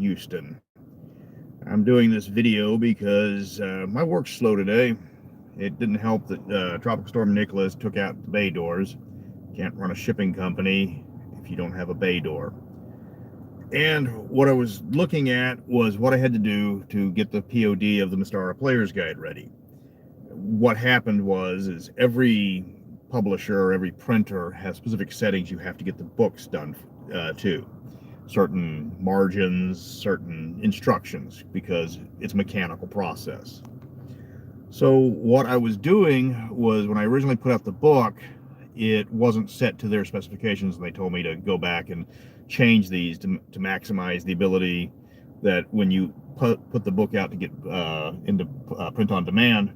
Houston. I'm doing this video because my work's slow today. It didn't help that Tropical Storm Nicholas took out the bay doors. Can't run a shipping company if you don't have a bay door. And what I was looking at was what I had to do to get the POD of the Mystara Player's Guide ready. What happened is every publisher or every printer has specific settings you have to get the books done to. Certain margins, certain instructions, because it's a mechanical process. So what I was doing was, when I originally put out the book, it wasn't set to their specifications, and they told me to go back and change these to maximize the ability that when you put the book out to get into print on demand,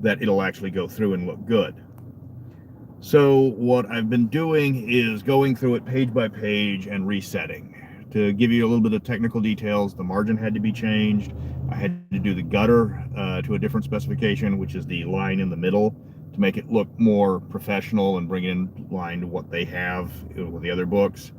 that it'll actually go through and look good. So what I've been doing is going through it page by page and resetting. To give you a little bit of technical details, the margin had to be changed. I had to do the gutter to a different specification, which is the line in the middle, to make it look more professional and bring it in line to what they have with the other books.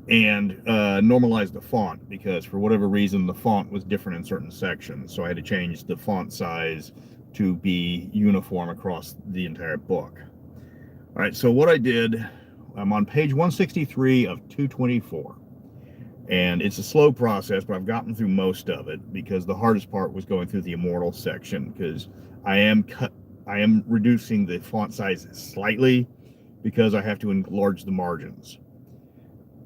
And normalize the font, because for whatever reason the font was different in certain sections. So I had to change the font size to be uniform across the entire book. All right, so what I did, I'm on page 163 of 224. And it's a slow process, but I've gotten through most of it, because the hardest part was going through the immortal section, because I am reducing the font size slightly because I have to enlarge the margins.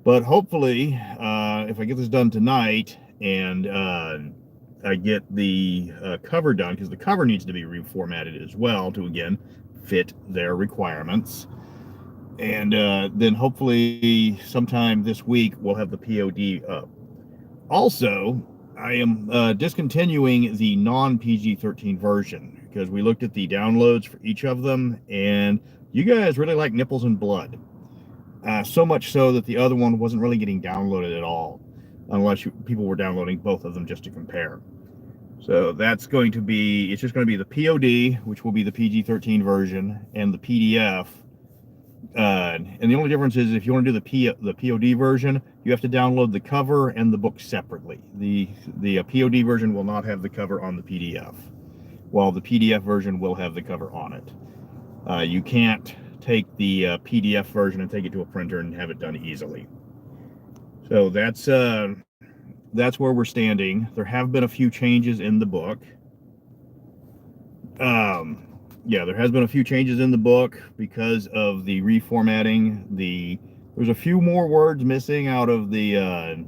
But hopefully, if I get this done tonight and I get the cover done, because the cover needs to be reformatted as well to, again, fit their requirements. And then hopefully sometime this week we'll have the POD up. Also, I am discontinuing the non-PG-13 version, because we looked at the downloads for each of them, and you guys really like Nipples and Blood. So much so that the other one wasn't really getting downloaded at all, unless people were downloading both of them just to compare. So that's going to be, it's just going to be the POD, which will be the PG-13 version, and the PDF. And the only difference is, if you want to do the POD version, you have to download the cover and the book separately. The POD version will not have the cover on the PDF, while the PDF version will have the cover on it. You can't take the PDF version and take it to a printer and have it done easily. So that's where we're standing. There have been a few changes in the book. Yeah, there has been a few changes in the book because of the reformatting. There's a few more words missing out of the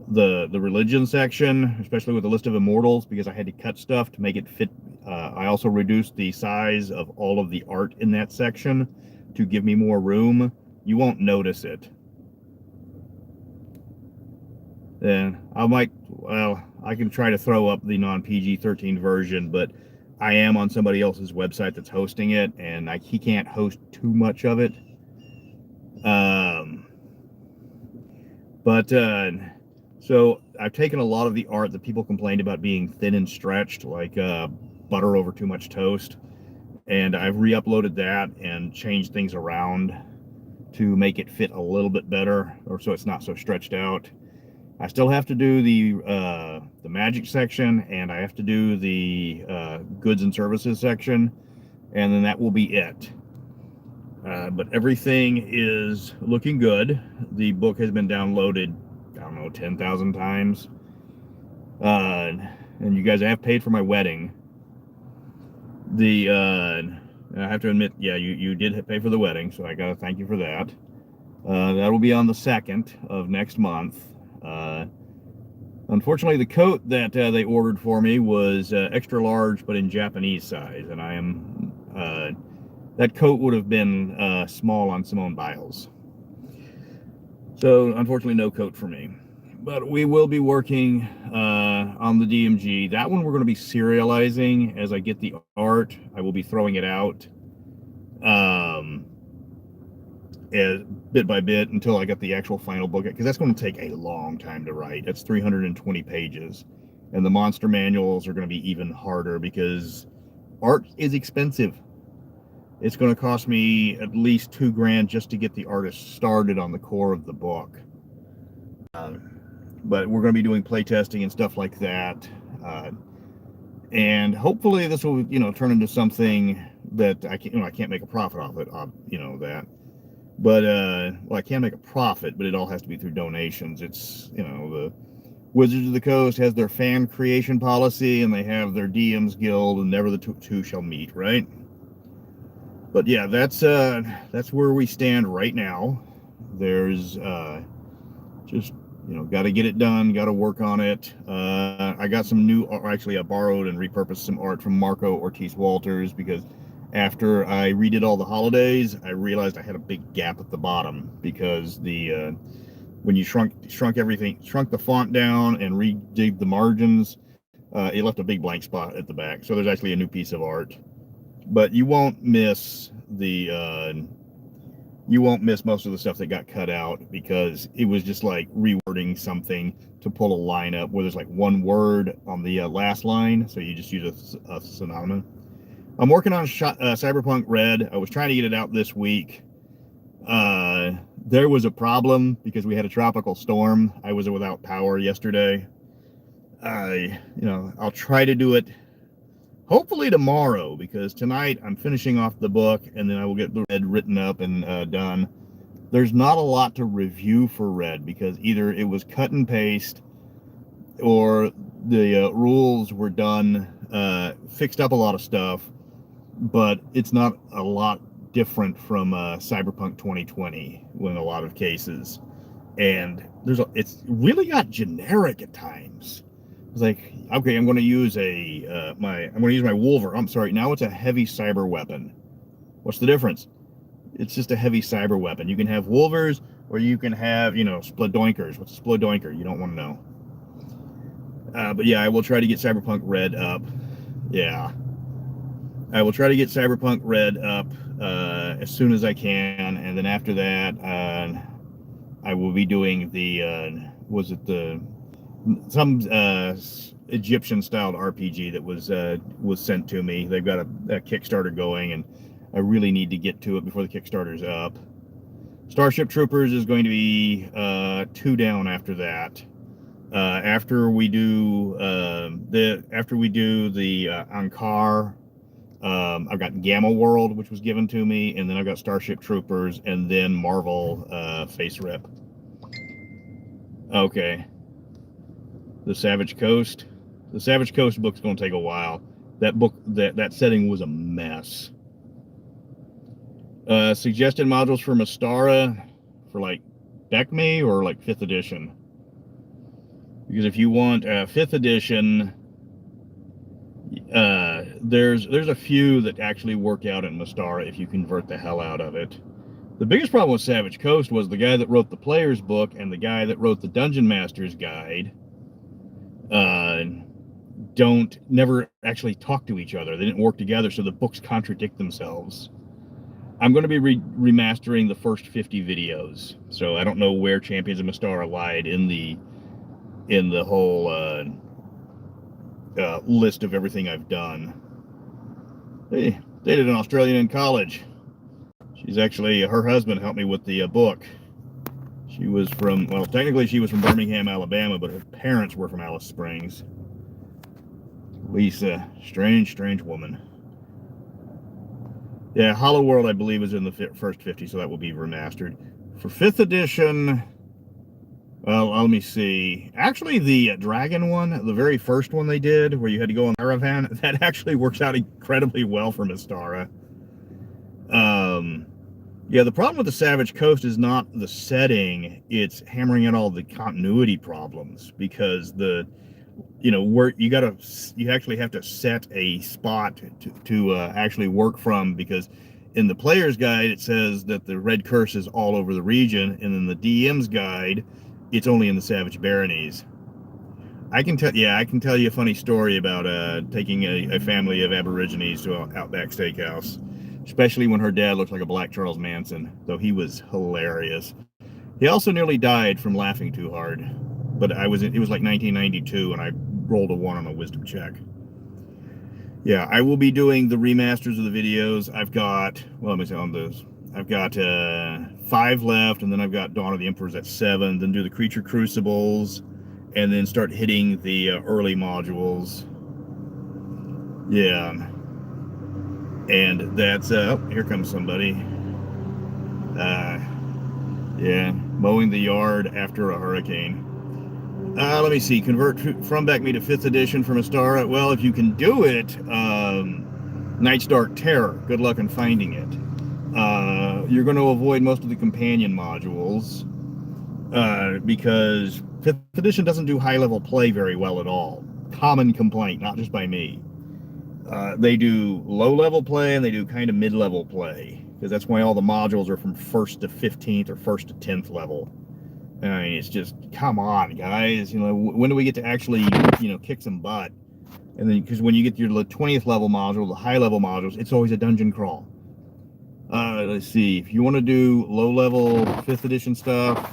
religion section, especially with the list of immortals, because I had to cut stuff to make it fit. I also reduced the size of all of the art in that section to give me more room. You won't notice it. Then I can try to throw up the non-PG-13 version, but I am on somebody else's website that's hosting it, and he can't host too much of it. So I've taken a lot of the art that people complained about being thin and stretched, like butter over too much toast, and I've re-uploaded that and changed things around to make it fit a little bit better, or so it's not so stretched out. I still have to do the magic section, and I have to do the goods and services section, and then that will be it. But everything is looking good. The book has been downloaded, I don't know, 10,000 times. And you guys have paid for my wedding. I have to admit, yeah, you did pay for the wedding, so I gotta thank you for that. That will be on the 2nd of next month. Unfortunately, the coat that they ordered for me was extra large, but in Japanese size, and that coat would have been small on Simone Biles. So, unfortunately, no coat for me. But we will be working on the DMG. That one we're going to be serializing. As I get the art, I will be throwing it out bit by bit until I get the actual final book, because that's going to take a long time to write. That's 320 pages, and the monster manuals are going to be even harder, because art is expensive. It's going to cost me at least $2,000 just to get the artist started on the core of the book. but we're going to be doing play testing and stuff like that. And hopefully this will, turn into something that I can't make a profit off it, that. But, well, I can make a profit, but it all has to be through donations. It's, the Wizards of the Coast has their fan creation policy, and they have their DMs Guild, and never the two shall meet, right? But yeah, that's where we stand right now. There's just got to get it done, got to work on it. I got some new, or actually I borrowed and repurposed some art from Marco Ortiz Walters, because after I redid all the holidays, I realized I had a big gap at the bottom, because the when you shrunk everything, shrunk the font down and redid the margins, it left a big blank spot at the back. So there's actually a new piece of art, but you won't miss most of the stuff that got cut out, because it was just like rewording something to pull a line up where there's like one word on the last line, so you just use a synonym. I'm working on Cyberpunk Red. I was trying to get it out this week. There was a problem because we had a tropical storm. I was without power yesterday. I'll try to do it hopefully tomorrow, because tonight I'm finishing off the book, and then I will get the Red written up and done. There's not a lot to review for Red, because either it was cut and paste, or the rules were done, fixed up a lot of stuff, but it's not a lot different from Cyberpunk 2020 in a lot of cases. And it's really got generic at times. It's like, okay, I'm going to use my Wolver. I'm sorry, now it's a heavy cyber weapon. What's the difference? It's just a heavy cyber weapon. You can have Wolvers, or you can have, Splodoinkers. What's a Splodoinker? You don't want to know. But yeah, I will try to get Cyberpunk Red up. Yeah. I will try to get Cyberpunk Red up as soon as I can, and then after that, I will be doing some Egyptian-styled RPG that was sent to me. They've got a Kickstarter going, and I really need to get to it before the Kickstarter's up. Starship Troopers is going to be 2 down after that. After we do the Ankar, I've got Gamma World, which was given to me, and then I've got Starship Troopers, and then Marvel Face Rip. Okay. The Savage Coast. The Savage Coast book's going to take a while. That book, that setting was a mess. Suggested modules for Mystara for like Beckme or like 5th edition. Because if you want 5th edition, there's a few that actually work out in Mystara if you convert the hell out of it. The biggest problem with Savage Coast was the guy that wrote the player's book and the guy that wrote the Dungeon Master's Guide never actually talk to each other. They didn't work together, so the books contradict themselves. I'm going to be remastering the first 50 videos, so I don't know where Champions of Mystara lied in the whole list of everything I've done. Hey, dated an Australian in college. She's actually, her husband helped me with the book. She was technically she was from Birmingham, Alabama, but her parents were from Alice Springs. Lisa, strange woman. Yeah, Hollow World, I believe, is in the first 50, so that will be remastered. For 5th edition, well, let me see. Actually, the Dragon one, the very first one they did, where you had to go on Caravan, that actually works out incredibly well for Mystara. Yeah, the problem with the Savage Coast is not the setting, it's hammering out all the continuity problems, because where you actually have to set a spot to actually work from, because in the player's guide it says that the red curse is all over the region, and in the DM's guide it's only in the Savage Baronies. I can tell you a funny story about taking a family of Aborigines to an Outback Steakhouse, especially when her dad looked like a black Charles Manson, though he was hilarious. He also nearly died from laughing too hard, but it was like 1992, and I rolled a 1 on a wisdom check. Yeah, I will be doing the remasters of the videos. I've got, well, let me say on those. I've got 5 left, and then I've got Dawn of the Emperors at 7. Then do the Creature Crucibles. and then start hitting the early modules. Yeah, and that's here comes somebody. Yeah, mowing the yard after a hurricane. Let me see. Convert from back me to 5th edition from Mystara. Well, if you can do it, Night's Dark Terror. Good luck in finding it. You're going to avoid most of the companion modules because 5th edition doesn't do high-level play very well at all. Common complaint, not just by me. They do low-level play and they do kind of mid-level play because that's why all the modules are from 1st to 15th or 1st to 10th level. I mean, it's just, come on, guys. You know, when do we get to actually, you know, kick some butt? And then, because when you get to your 20th level module, the high level modules, it's always a dungeon crawl. Let's see. If you want to do low level 5th edition stuff,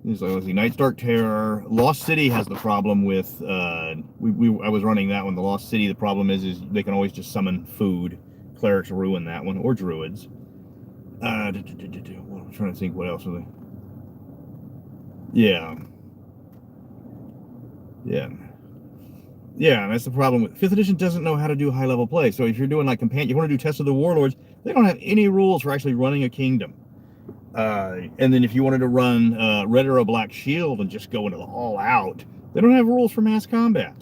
let's see, Night's Dark Terror. Lost City has the problem with, I was running that one. The Lost City, the problem is they can always just summon food. Clerics ruin that one, or druids. I'm trying to think what else are they. Yeah. And that's the problem with 5th edition doesn't know how to do high level play. So if you're doing like companion, you want to do Test of the Warlords, they don't have any rules for actually running a kingdom. And then if you wanted to run Red Arrow Black Shield and just go into the all out, they don't have rules for mass combat.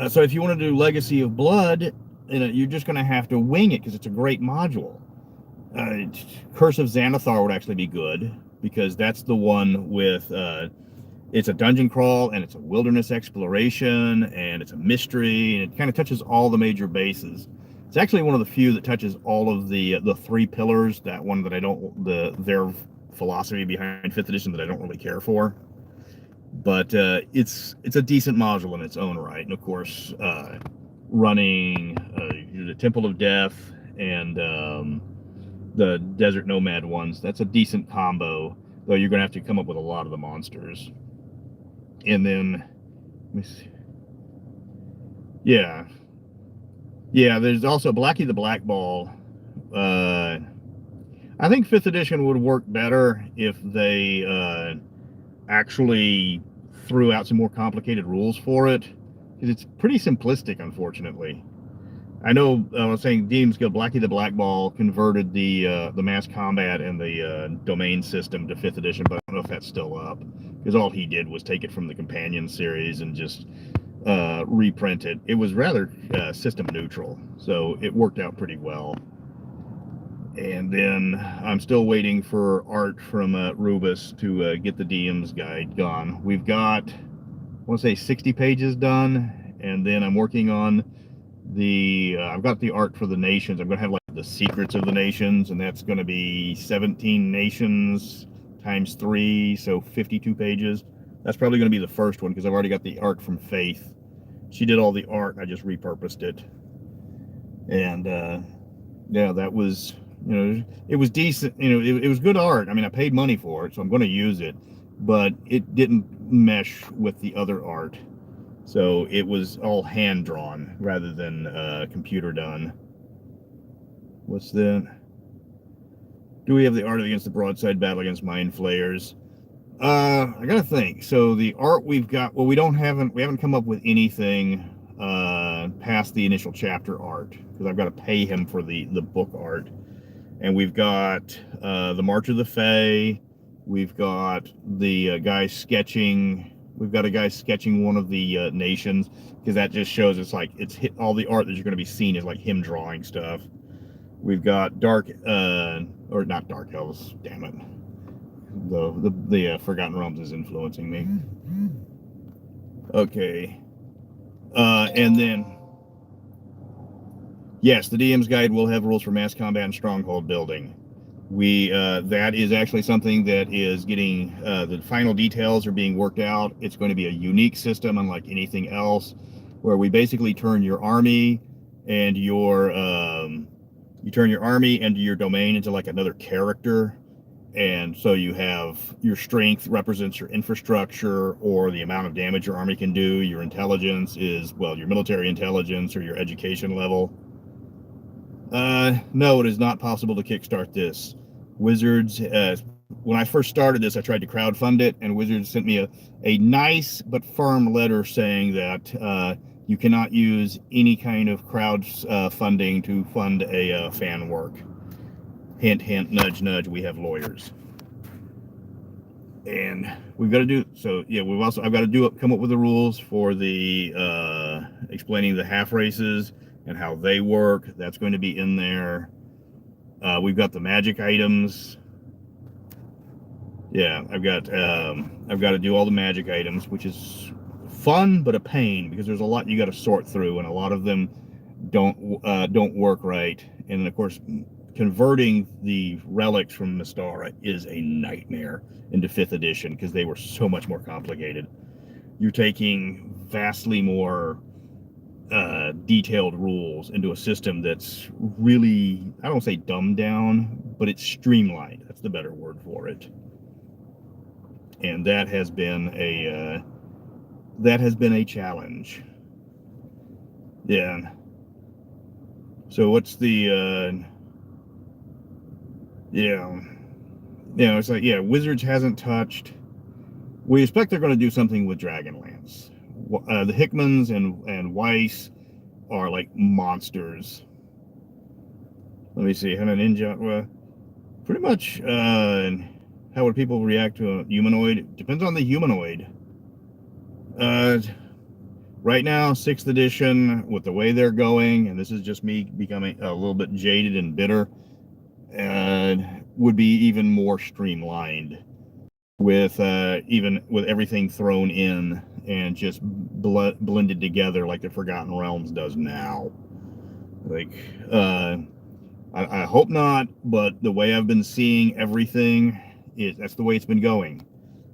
So if you want to do Legacy of Blood, you know, you're just going to have to wing it because it's a great module. Curse of Xanathar would actually be good because that's the one with it's a dungeon crawl and it's a wilderness exploration and it's a mystery and it kind of touches all the major bases. It's actually one of the few that touches all of the 3 pillars. That one that I don't, their philosophy behind 5th edition that I don't really care for. But it's a decent module in its own right. And of course, running the Temple of Death and the Desert Nomad ones, that's a decent combo, though you're going to have to come up with a lot of the monsters. And then, let me see. Yeah, there's also Blackie the Black Ball. I think 5th edition would work better if they actually threw out some more complicated rules for it, because it's pretty simplistic, unfortunately. I know I was saying DM's Guild Blackie the Black Ball converted the mass combat and the domain system to 5th edition, but I don't know if that's still up, because all he did was take it from the companion series and just reprint it. It was rather system neutral, so it worked out pretty well. And then I'm still waiting for art from Rubus to get the DM's guide gone. We've got, I want to say 60 pages done, and then I'm working on I've got the art for the nations. I'm going to have like the secrets of the nations, and that's going to be 17 nations times 3, so 52 pages. That's probably going to be the first one because I've already got the art from Faith. She did all the art, and I just repurposed it. And yeah, that was, you know, it was decent. You know, it was good art. I mean, I paid money for it, so I'm going to use it, but it didn't mesh with the other art. So it was all hand drawn rather than computer done. What's that? Do we have the art against the broadside battle against mind flayers? I gotta think. So the art we've got, well, we haven't come up with anything past the initial chapter art because I've got to pay him for the book art. And we've got the March of the Fae. We've got the guy sketching. We've got a guy sketching one of the nations because that just shows it's like all the art that you're going to be seeing is like him drawing stuff. We've got dark or not dark elves. Damn it, the Forgotten Realms is influencing me. Okay, and then yes, the DM's guide will have rules for mass combat and stronghold building. That is actually something that is getting, the final details are being worked out. It's going to be a unique system unlike anything else, where we basically turn your army and your domain into like another character. And so you have your strength represents your infrastructure or the amount of damage your army can do. Your intelligence is, well, your military intelligence or your education level. No, it is not possible to kickstart this. Wizards, when I first started this, I tried to crowdfund it, and Wizards sent me a nice but firm letter saying that you cannot use any kind of crowd funding to fund a fan work. Hint, hint, nudge, nudge. We have lawyers, and we've got to do so. Yeah, I've got to come up with the rules for the explaining the half races and how they work. That's going to be in there. We've got the magic items. Yeah, I've got to do all the magic items, which is fun but a pain because there's a lot you got to sort through, and a lot of them don't work right. And then, of course, converting the relics from Mystara is a nightmare into 5th edition because they were so much more complicated. You're taking vastly more detailed rules into a system that's really, I don't say dumbed down, but it's streamlined. That's the better word for it. And that has been a challenge. Yeah. So what's the yeah. Yeah, it's like, yeah, Wizards hasn't touched. We expect they're going to do something with Dragonlance. The Hickmans and Weiss are like monsters. Let me see. How an ninja? Well, pretty much. How would people react to a humanoid? Depends on the humanoid. Uh, right now, 6th edition, with the way they're going, and this is just me becoming a little bit jaded and bitter, would be even more streamlined with even with everything thrown in and just blended together like the Forgotten Realms does now. Like, I hope not, but the way I've been seeing everything, that's the way it's been going.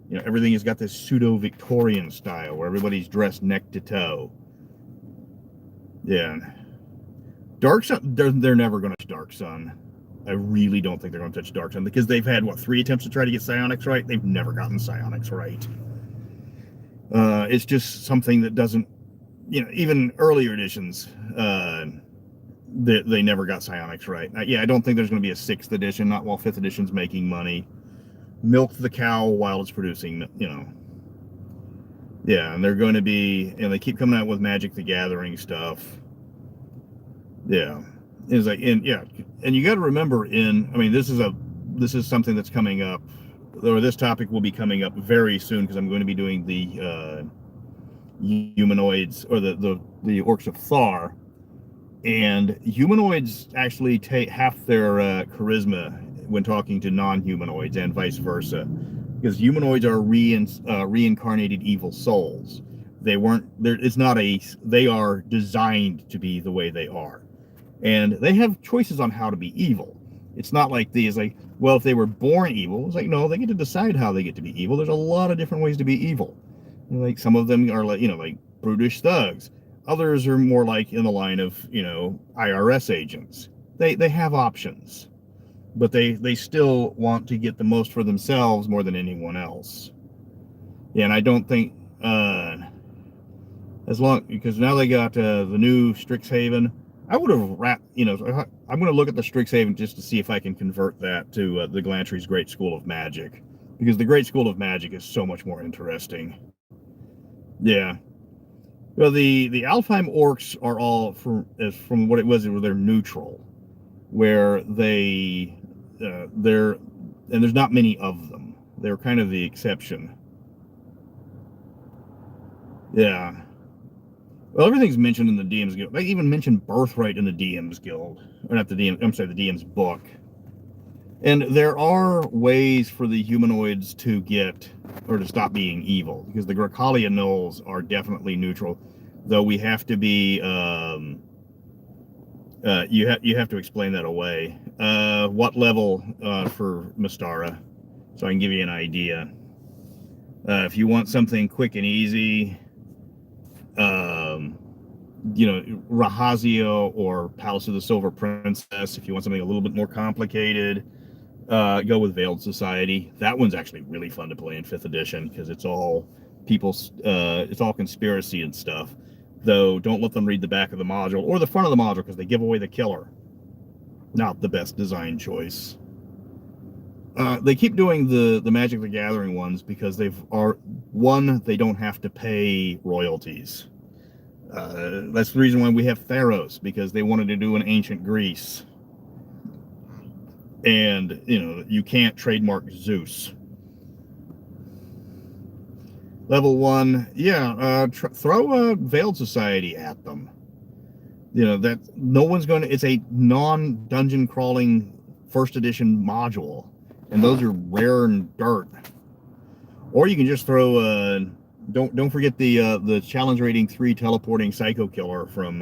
You know, everything has got this pseudo-Victorian style where everybody's dressed neck to toe. Yeah. Dark Sun, they're never going to touch Dark Sun. I really don't think they're going to touch Dark Sun because they've had, what, 3 attempts to try to get psionics right? They've never gotten psionics right. It's just something that doesn't, you know, even earlier editions, they never got psionics right. Yeah, I don't think there's going to be a 6th edition, not while 5th edition's making money. Milk the cow while it's producing, you know. Yeah, and they're going to be, and they keep coming out with Magic the Gathering stuff. Yeah, it's like, and yeah, and you got to remember, I mean, this is something that's coming up, or this topic will be coming up very soon because I'm going to be doing the humanoids or the Orcs of Thar, and humanoids actually take half their charisma when talking to non-humanoids and vice versa, because humanoids are reincarnated evil souls. They weren't there. It's not a. They are designed to be the way they are, and they have choices on how to be evil. It's not like these, like, well, if they were born evil, it's like, no, they get to decide how they get to be evil. There's a lot of different ways to be evil. Like, some of them are like, you know, like brutish thugs. Others are more like in the line of, you know, IRS agents. They have options, but they still want to get the most for themselves more than anyone else. Yeah, and I don't think as long, because now they got the new Strixhaven. I would have wrapped, you know, I'm going to look at the Strixhaven just to see if I can convert that to the Glantry's Great School of Magic, because the Great School of Magic is so much more interesting. Yeah. Well, the Alfheim orcs are all from what it was, they're neutral, where they're, and there's not many of them. They're kind of the exception. Yeah. Well, everything's mentioned in the DM's Guild. They even mentioned Birthright in the DM's Guild. Or not the DM, I'm sorry, the DM's book. And there are ways for the humanoids to get, or to stop being evil, because the Gracalia Gnolls are definitely neutral, though we have to be, you have to explain that away. What level for Mystara, so I can give you an idea. If you want something quick and easy, you know, Rahazio or Palace of the Silver Princess. If you want something a little bit more complicated, go with Veiled Society. That one's actually really fun to play in 5th edition because it's all it's all conspiracy and stuff. Though don't let them read the back of the module or the front of the module because they give away the killer. Not the best design choice. They keep doing the Magic the Gathering ones because they don't have to pay royalties. That's the reason why we have Theros, because they wanted to do an ancient Greece. And, you can't trademark Zeus. Level 1, yeah, throw a Veiled Society at them. That no one's going to, it's a non-dungeon crawling first edition module. And those are rare and dirt. Or you can just throw, don't forget the challenge rating 3 teleporting Psycho Killer from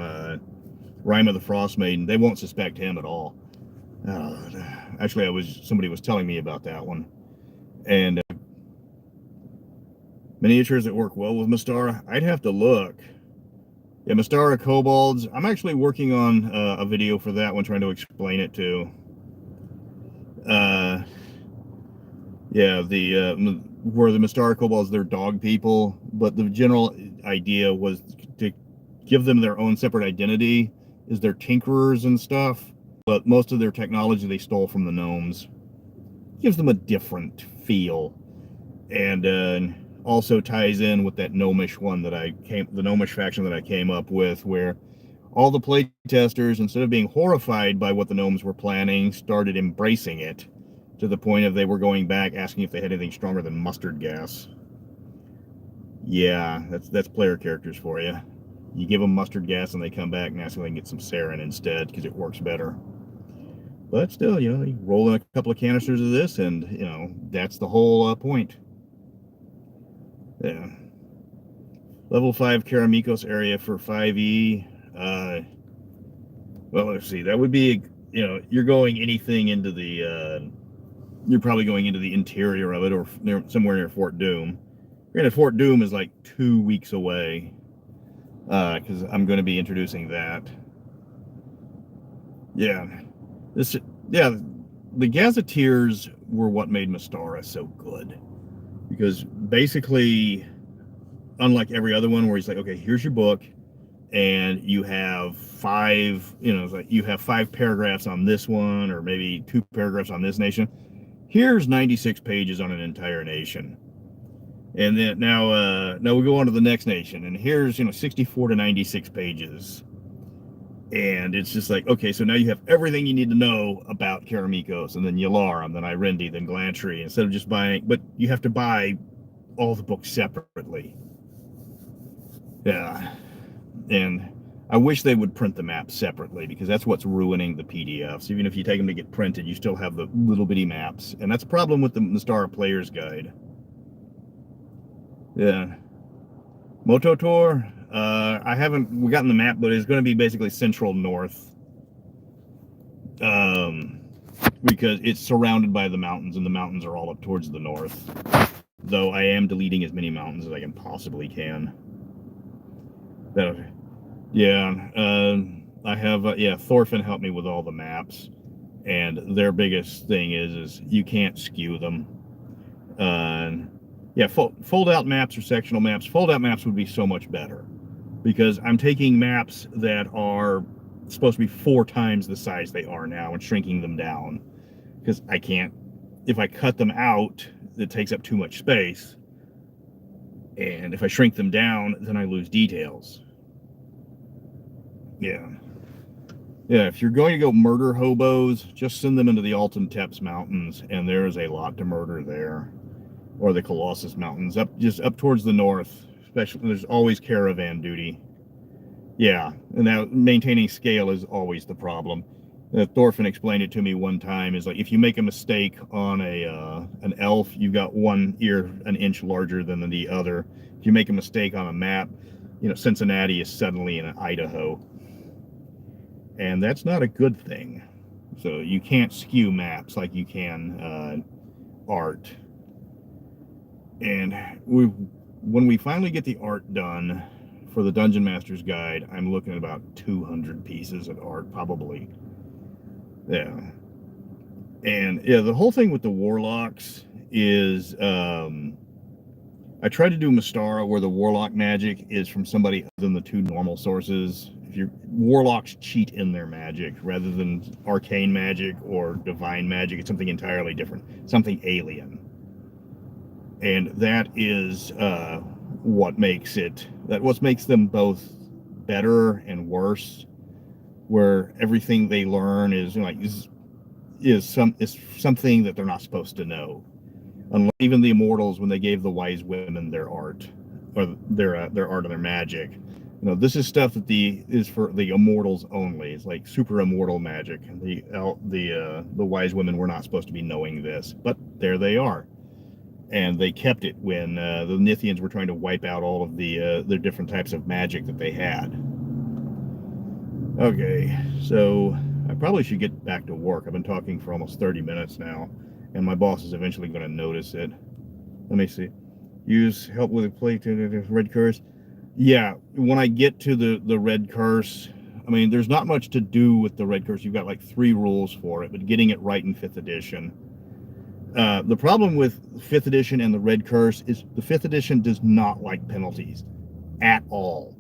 Rime of the Frost Maiden. They won't suspect him at all. Actually, somebody was telling me about that one. And miniatures that work well with Mystara, I'd have to look. Yeah, Mystara Kobolds. I'm actually working on a video for that one, trying to explain it too. Yeah, where the Mystara Kobolds, they're dog people, but the general idea was to give them their own separate identity, is they're tinkerers and stuff, but most of their technology they stole from the gnomes. Gives them a different feel, and also ties in with that gnomish one the gnomish faction that I came up with, where all the playtesters, instead of being horrified by what the gnomes were planning, started embracing it, to the point of they were going back asking if they had anything stronger than mustard gas. Yeah, that's player characters for you. You give them mustard gas and they come back and ask if they can get some sarin instead, because it works better. But still, you roll in a couple of canisters of this, and that's the whole point. Yeah. Level 5 Karamikos area for 5e. Well, let's see. That would be, you're going anything into you're probably going into the interior of it, or somewhere near Fort Doom. Granted, Fort Doom is like 2 weeks away, because I'm going to be introducing that. Yeah. Yeah, the Gazetteers were what made Mystara so good. Because basically, unlike every other one where he's like, okay, here's your book, and you have you have 5 paragraphs on this one, or maybe 2 paragraphs on this nation. Here's 96 pages on an entire nation. And then now we go on to the next nation, and here's 64 to 96 pages. And it's just like, okay, so now you have everything you need to know about Karamikos, and then Yalarum, then Irendi, then Glantry, instead of just buying, but you have to buy all the books separately. Yeah. And I wish they would print the maps separately, because that's what's ruining the PDFs. Even if you take them to get printed, you still have the little bitty maps. And that's a problem with the Mystara Player's Guide. Yeah. Mototor, I haven't gotten the map, but it's going to be basically central north. Because it's surrounded by the mountains, and the mountains are all up towards the north. Though I am deleting as many mountains as I can possibly can. Yeah, I have, Thorfinn helped me with all the maps, and their biggest thing is you can't skew them. Yeah, fold-out maps or sectional maps. Fold-out maps would be so much better, because I'm taking maps that are supposed to be 4 times the size they are now and shrinking them down, because I can't, if I cut them out, it takes up too much space, and if I shrink them down, then I lose details. Yeah. Yeah, if you're going to go murder hobos, just send them into the Alton Teps Mountains, and there is a lot to murder there. Or the Colossus Mountains, just up towards the north. Especially, there's always caravan duty. Yeah, and now maintaining scale is always the problem. Thorfinn explained it to me one time, is like, if you make a mistake on an elf, you've got one ear an inch larger than the other. If you make a mistake on a map, Cincinnati is suddenly in Idaho. And that's not a good thing. So you can't skew maps like you can art. And when we finally get the art done for the Dungeon Master's Guide, I'm looking at about 200 pieces of art, probably. Yeah. And yeah, the whole thing with the warlocks is, I tried to do Mystara where the warlock magic is from somebody other than the two normal sources. If your warlocks cheat in their magic rather than arcane magic or divine magic, it's something entirely different, something alien. And that is what makes them both better and worse, where everything they learn is something that they're not supposed to know. Unlike even the immortals, when they gave the wise women their art or their art and their magic, this is stuff that is for the immortals only. It's like super immortal magic. The wise women were not supposed to be knowing this, but there they are, and they kept it when the Nithians were trying to wipe out all of the different types of magic that they had. Okay, so I probably should get back to work. I've been talking for almost 30 minutes now, and my boss is eventually going to notice it. Let me see. Use help with a plate to red curse. Yeah, when I get to the red curse, I mean, there's not much to do with the red curse. You've got like 3 rules for it, but getting it right in 5th edition. The problem with 5th edition and the red curse is the 5th edition does not like penalties at all.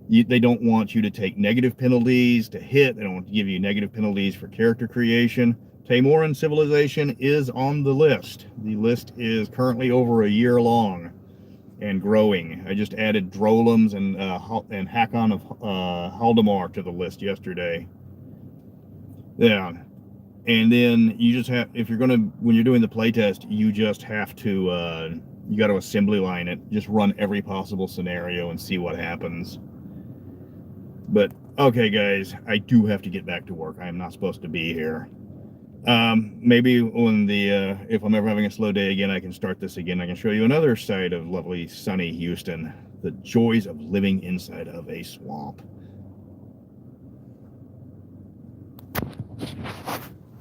They don't want you to take negative penalties to hit. They don't want to give you negative penalties for character creation. Taymoran Civilization is on the list. The list is currently over a year long and growing. I just added Drolums and Hakon of Haldemar to the list yesterday. Yeah. And then you just have, when you're doing the playtest, you just have to, you got to assembly line it. Just run every possible scenario and see what happens. But, okay, guys, I do have to get back to work. I am not supposed to be here. Maybe when if I'm ever having a slow day again, I can start this again. I can show you another side of lovely, sunny Houston. The joys of living inside of a swamp.